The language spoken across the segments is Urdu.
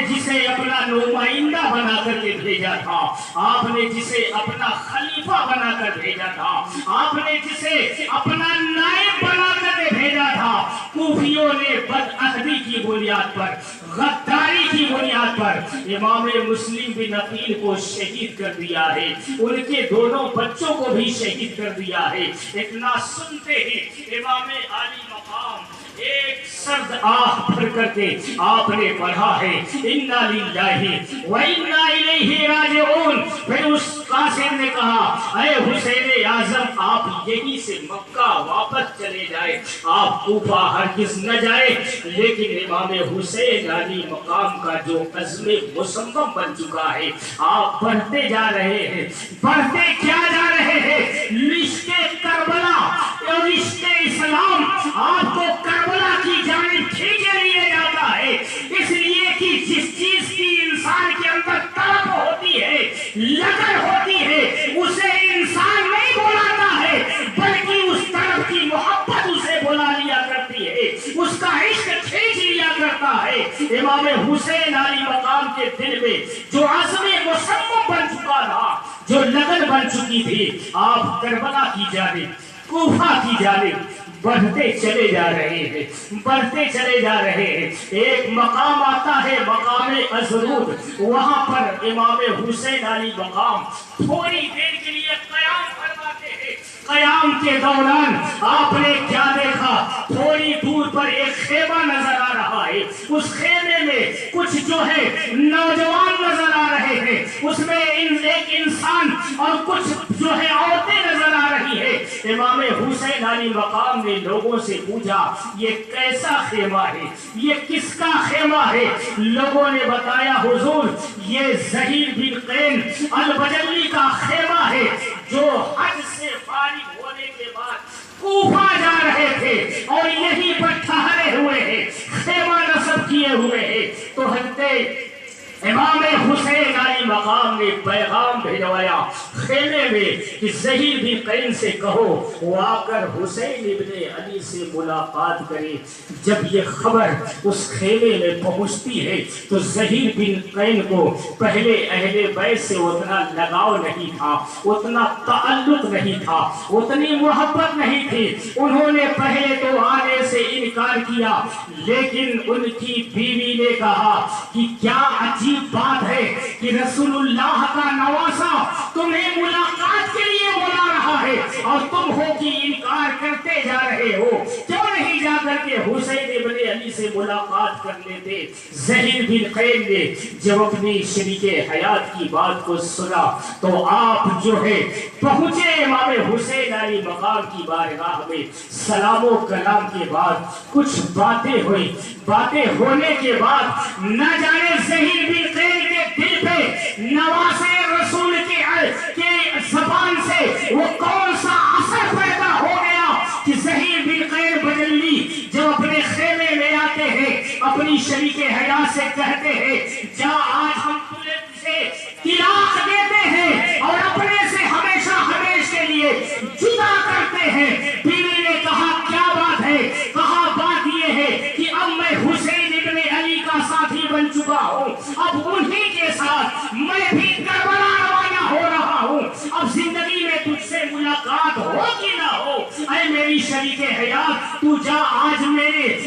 جسے اپنا نمائندہ بنا کر کے بھیجا تھا، آپ نے جسے اپنا خلیفہ بنا کر بھیجا تھا، آپ نے جسے اپنا نائب بنا کر کے بھیجا تھا، کوفیوں نے بدعہدی کی بنیاد پر، غداری کی بنیاد پر امام مسلم بن عقیل کو شہید کر دیا ہے، ان کے دونوں بچوں کو بھی شہید کر دیا ہے۔ اتنا سنتے ہی امام عالی مقام ایک سرد آہ بھر کر کے آپ نے پڑھا ہے اِنَّا لِلَّهِ وَإِنَّا إِلَيْهِ راجعون۔ پھر اس قاسم نے کہا اے حسین اعظم آپ یہیں سے مکہ واپس چلے جائے، آپ کوفہ ہرگز نہ جائے۔ لیکن امام حسین علی مقام کا جو عزم مصمم بن چکا ہے، آپ بڑھتے جا رہے ہیں، بڑھتے کیا جا رہے ہیں؟ عشق کربلا اور عشق اسلام آپ کو کربلا کی جانب کھینچے لیے جاتا ہے، اس لیے کہ جس چیز کی انسان کے اندر طلب ہوتی ہے، لگن ہوتی ہے، اسے انسان نہیں بلاتا ہے، بلکہ اس طرف کی محبت اسے بلا لیا کرتی ہے، اس کا عشق کھینچ لیا کرتا ہے۔ امام حسین علی مقام کے دل میں جو عزم مصمم بن چکا تھا، جو لگن بن چکی تھی، آپ کربلا کی جانب، کوفہ کی جانب بڑھتے چلے جا رہے ہیں، بڑھتے چلے جا رہے ہیں۔ ایک مقام آتا ہے مقام ازرود، وہاں پر امام حسین علی مقام تھوڑی دیر کے لیے قیام فرماتے ہیں۔ قیام کے دوران آپ نے کیا دیکھا؟ تھوڑی دور پر ایک خیمہ نظر آ رہا ہے، اس خیمے میں کچھ جو ہے نوجوان نظر آ رہے ہیں، اس میں ایک انسان اور کچھ جو ہے عورتیں نظر آ رہی ہے۔ امام حسین علی مقام نے لوگوں سے پوچھا یہ کیسا خیمہ ہے، یہ کس کا خیمہ ہے؟ لوگوں نے بتایا حضور یہ زہیر بن قین البجلی کا خیمہ ہے، جو حج سے فارغ ہونے کے بعد کوفہ جا رہے تھے اور یہیں پر ٹھہرے ہوئے ہیں، خیمہ نصب کیے ہوئے ہیں۔ تو حضرت امام حسین علی مقام نے پیغام بھیجوایا خیمے میں کہ زہیر بن قین سے کہو وہ آ کر حسین ابن علی سے ملاقات کرے۔ جب یہ خبر اس خیمے میں پہنچتی ہے تو زہیر بن قین کو پہلے اہل بیت سے اتنا لگاؤ نہیں تھا، اتنا تعلق نہیں تھا، اتنی محبت نہیں تھی۔ انہوں نے پہلے تو آنے سے انکار کیا، لیکن ان کی بیوی نے کہا کہ کیا عجیب بات ہے کہ رسول اللہ کا نواسا تمہیں ملاقات کے لیے بلا رہا ہے اور تم ہو کہ انکار کرتے جا رہے ہو، کیوں نہیں جا کر کے حسین ابن علی سے ملاقات کر لیتے؟ زہیر بن قین نے جب اپنی شریک حیات کی بات کو سنا تو آپ جو ہے پہنچے امام حسین علی مقام کی بارگاہ میں، سلام و کلام کے بعد کچھ باتیں ہوئی، باتیں ہونے کے بعد نہ جانے زہیر بن قین کے دل پہ نواسے رسول کے زبان سے وہ کون سا اثر پیدا ہو گیا کہ زہیر بن قین بجلی جب اپنے خیمے میں آتے ہیں اپنی شریک حیات سے کہتے ہیں جا آج ہم تجھے طلاق دیتے ہیں اور اپنے سے ہمیشہ ہمیشہ کے لیے جدا کرتے ہیں۔ بیوی نے کہا کیا بات ہے؟ کہا بات یہ ہے کہ اب میں حسین ابن علی کا ساتھی بن چکا ہوں، اب انہی کے ساتھ میں بھی کربلا روانہ ہو رہا ہوں، اب زندگی میں تجھ سے ملاقات ہو کہ نہ ہو، اے میری شریک حیات تو جا، آج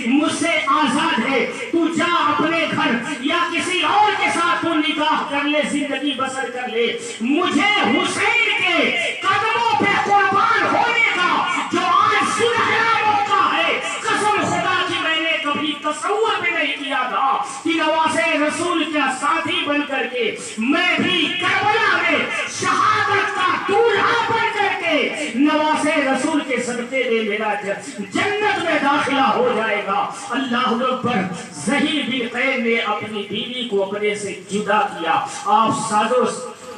مجھ سے آزاد ہے، تو جا اپنے گھر یا کسی اور کے ساتھ تو نکاح کر لے، زندگی بسر کر لے، مجھے حسین کے قدموں پہ قربان ہونے کا جو آج سنہرا موقع ہے، قسم خدا کی میں نے کبھی تصور بھی نہیں کیا تھا کہ نواسے رسول کا ساتھی بن کر کے میں بھی کربلا میں شہادت کا دولہا بن کر کے نواسے رسول کے صدقے میں میرا جنت میں داخلہ ہو جائے گا۔ اللہ اکبر۔ زہیر بن قین نے اپنی بیوی کو اپنے سے جدا کیا، آپ سازو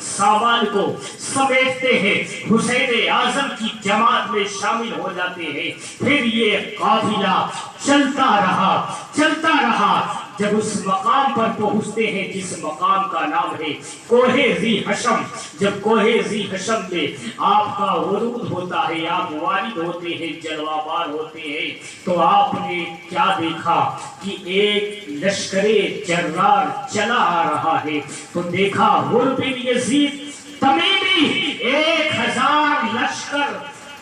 سامان کو سمیٹتے ہیں، حسین اعظم کی جماعت میں شامل ہو جاتے ہیں۔ پھر یہ قافلہ چلتا رہا، چلتا رہا، جب اس مقام پر پہنچتے ہیں جس مقام کا نام ہے کوہ ذی حشم، جب کوہ ذی حشم میں آپ کا ورود ہوتا ہے، آپ وارد ہوتے ہیں، جلوہ بار ہوتے ہیں، تو آپ نے کیا دیکھا کہ ایک لشکر جرار چلا آ رہا ہے، تو دیکھا حر بن یزید تمیمی 1000 لشکر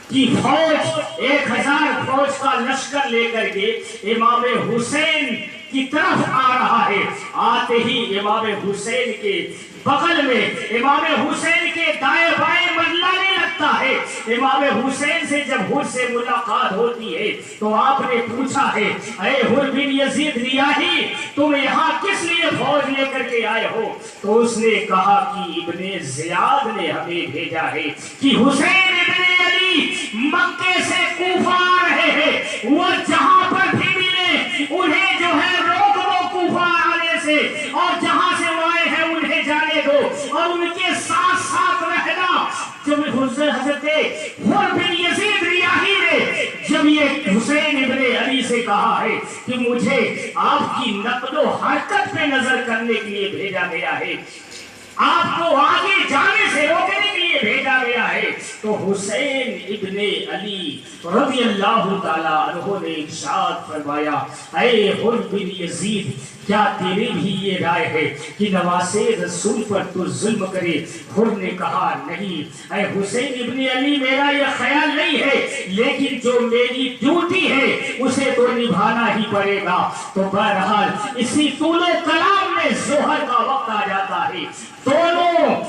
کی فوج، 1000 فوج کا لشکر لے کر کے امام حسین کی طرف آ رہا ہے۔ آتے ہی امام حسین کے بغل میں، امام حسین کے دائیں بائیں منڈلانے لگتا ہے۔ امام حسین سے جب حر سے ملاقات ہوتی ہے تو آپ نے پوچھا ہے، اے حر بن یزید ریاحی، تم یہاں کس لیے فوج لے کر کے آئے ہو؟ تو اس نے کہا کہ ابن زیاد نے ہمیں بھیجا ہے کہ حسین ابن علی مکے سے کوفہ آ رہے ہیں، وہ جہاں پر بھی ملے انہیں جو ہے روک دو کوفہ آنے سے، اور جہاں سے وہ آئے ہیں انہیں جانے دو، اور ان کے ساتھ ساتھ رہنا۔ جب حضرت حر بن یزید ریاحی نے جب یہ حسین ابن علی سے کہا ہے کہ مجھے آپ کی نقل و حرکت پہ نظر کرنے کے لیے بھیجا گیا ہے، آپ کو آگے جانے سے روکنے کے لیے بھیجا گیا ہے، تو حسین ابن علی رضی اللہ تعالیٰ عنہ نے ارشاد فرمایا، اے حر بن یزید، کیا تیری بھی یہ رائے ہے کہ نواز رسول پر تو ظلم کرے؟ حر نے کہا نہیں اے حسین ابن علی، میرا یہ خیال نہیں ہے، لیکن جو میری ڈیوٹی ہے اسے تو نبھانا ہی پڑے گا۔ تو بہرحال اسی طول و کلام میں ظہر کا وقت آ جاتا ہے، دونوں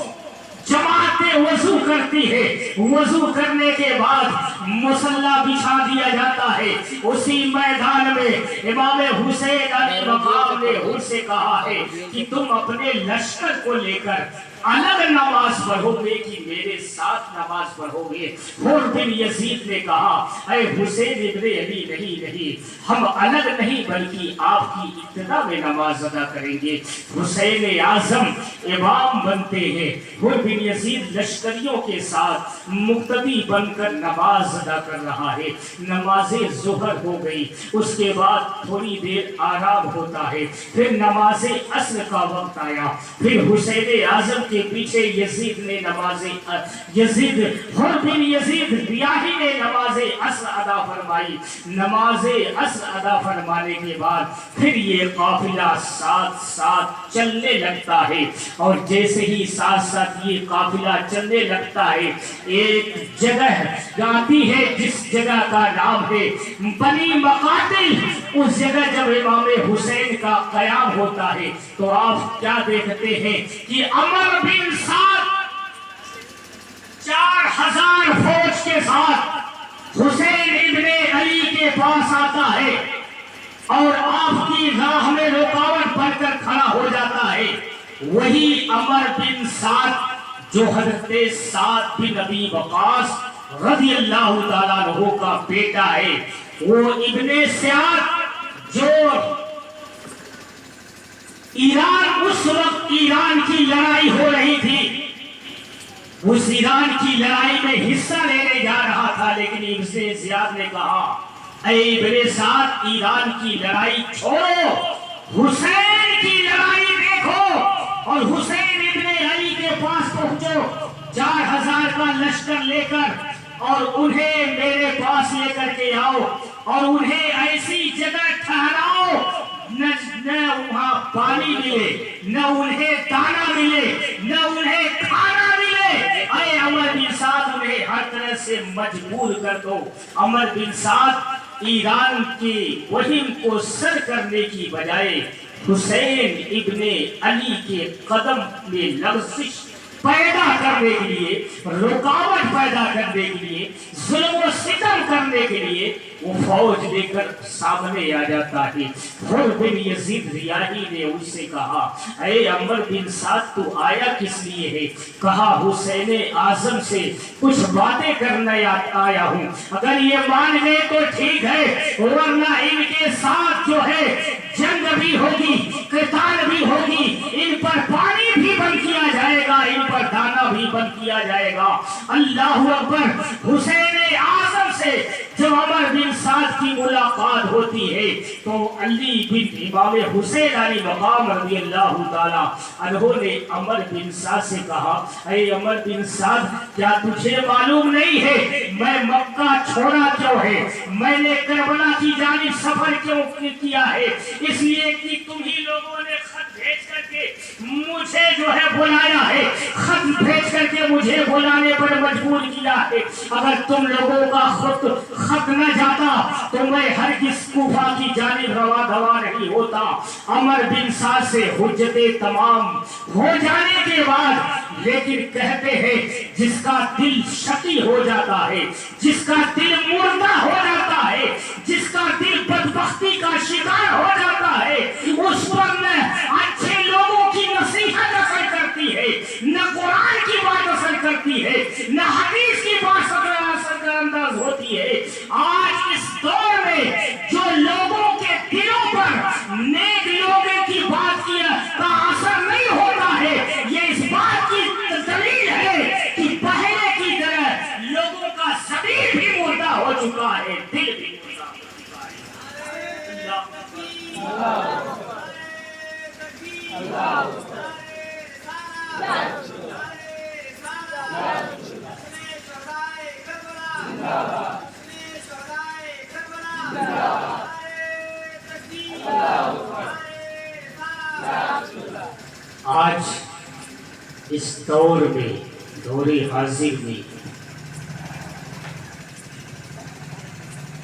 جماعتیں وضو کرتی ہے، وضو کرنے کے بعد مصلی بچھا دیا جاتا ہے۔ اسی میدان میں امام حسین علیہ مقام نے حر سے کہا ہے کہ تم اپنے لشکر کو لے کر الگ نماز پڑھو گے کہ میرے ساتھ نماز پڑھو گے؟ حر بن یزید نے کہا، اے حسین ابن علی، نہیں، ہم الگ نہیں بلکہ آپ کی ابتدا میں نماز ادا کریں گے۔ حسین اعظم امام بنتے ہیں، حر بن یزید لشکریوں کے ساتھ مقتدی بن کر نماز ادا کر رہا ہے۔ نماز ظہر ہو گئی، اس کے بعد تھوڑی دیر آرام ہوتا ہے، پھر نماز عصر کا وقت آیا، پھر حسین اعظم کے پیچھے حر بن یزید ریاحی نے نماز عصر ادا فرمائی۔ نماز عصر ادا فرمانے کے بعد پھر یہ قافلہ ساتھ ساتھ چلنے لگتا ہے، اور جیسے ہی ساتھ ساتھ یہ قافلہ چلنے لگتا ہے، ایک جگہ آتی ہے جس جگہ کا نام ہے بنی مقاتل۔ اس جگہ جب امام حسین کا قیام ہوتا ہے تو آپ کیا دیکھتے ہیں کہ عمر بن سعد 4000 فوج کے ساتھ حسین ابن علی کے پاس آتا ہے، اور آپ کی راہ میں رکاوٹ بن کر کھڑا ہو جاتا ہے۔ وہی عمر بن سعد جو حضرت سعد بن ابی وقاص رضی اللہ تعالیٰ عنہ کا بیٹا ہے، وہ ابن سعد جو ایران، اس وقت ایران کی لڑائی ہو رہی تھی، اس ایران کی لڑائی میں حصہ لینے جا رہا تھا، لیکن ابن زیاد نے کہا، اے ابن سعد، ایران کی لڑائی چھوڑو، حسین کی لڑائی دیکھو، اور حسین ابن علی کے پاس پہنچو 4000 کا لشکر لے کر، اور انہیں میرے پاس لے کر کے آؤ، اور انہیں ایسی جگہ ٹھہراؤ نہ وہاں پانی ملے، نہ انہیں دانا ملے، نہ انہیں کھانا ملے۔ اے عمر بن سعد، انہیں ہر طرح سے مجبور کر دو۔ عمر بن سعد ایران کی مہم کو سر کرنے کی بجائے حسین ابن علی کے قدم میں لغزش پیدا کرنے کے لیے، رکاوٹ پیدا کرنے کے لیے، ظلم و ستم کرنے کے لیے وہ فوج لے کر سامنے آ جاتا ہے۔ حر بن یزید ریاحی نے اس سے کہا، اے عمر بن سعد، تو آیا کس لیے ہے؟ کہا، حسین اعظم سے کچھ باتیں کرنے آیا ہوں، اگر یہ مان لے تو ٹھیک ہے، ورنہ ان کے ساتھ جو ہے جنگ بھی ہوگی، قتال بھی ہوگی، ان پر پانی بھی بند کیا جائے گا، ان پر دانا بھی بند کیا جائے گا۔ اللہ اکبر۔ حسین اعظم سے جب عمر بن سعد کی ملاقات ہوتی ہے تو علی بن امام حسین علی مقام رضی اللہ تعالیٰ عنہ نے عمر بن سعد سے کہا اے عمر بن سعد کیا تجھے معلوم نہیں ہے میں مکہ چھوڑا کیوں ہے، میں نے کربلا کی جانب سفر کیوں کیا ہے؟ اس لیے کہ تمہیں لوگوں نے خط بھیج کر کے مجھے جو ہے بلایا ہے، خط بھیج کر کے مجھے بلانے پر مجبور کیا ہے۔ اگر تم لوگوں کا خط نہ جاتا تو میں ہرگز کوفہ کی جانب رواں دوا نہیں ہوتا۔ عمر بن سعد سے حجتیں تمام ہو جانے کے بعد لیکن کہتے ہیں جس کا دل شقی ہو جاتا ہے، جس کا دل مردہ ہو جاتا ہے، جس کا دل بدبختی کا شکار ہو جاتا ہے، اس پر نہ اچھے لوگوں کی نصیحت اثر کرتی ہے، نہ قرآن کی بات اثر کرتی ہے، نہ حدیث کی بات اثر انداز ہوتی ہے۔ آج اس دور میں جو لوگوں کے دلوں پر نیک لوگوں کی بات کا اثر نہیں ہوتا ہے، یہ اس بات کی دلیل ہے کہ پہلے کی طرح لوگوں کا ضمیر بھی مردہ ہو چکا ہے، دل بھی مردہ ہو چکا ہے۔ آج اس دور میں دور حاضر میں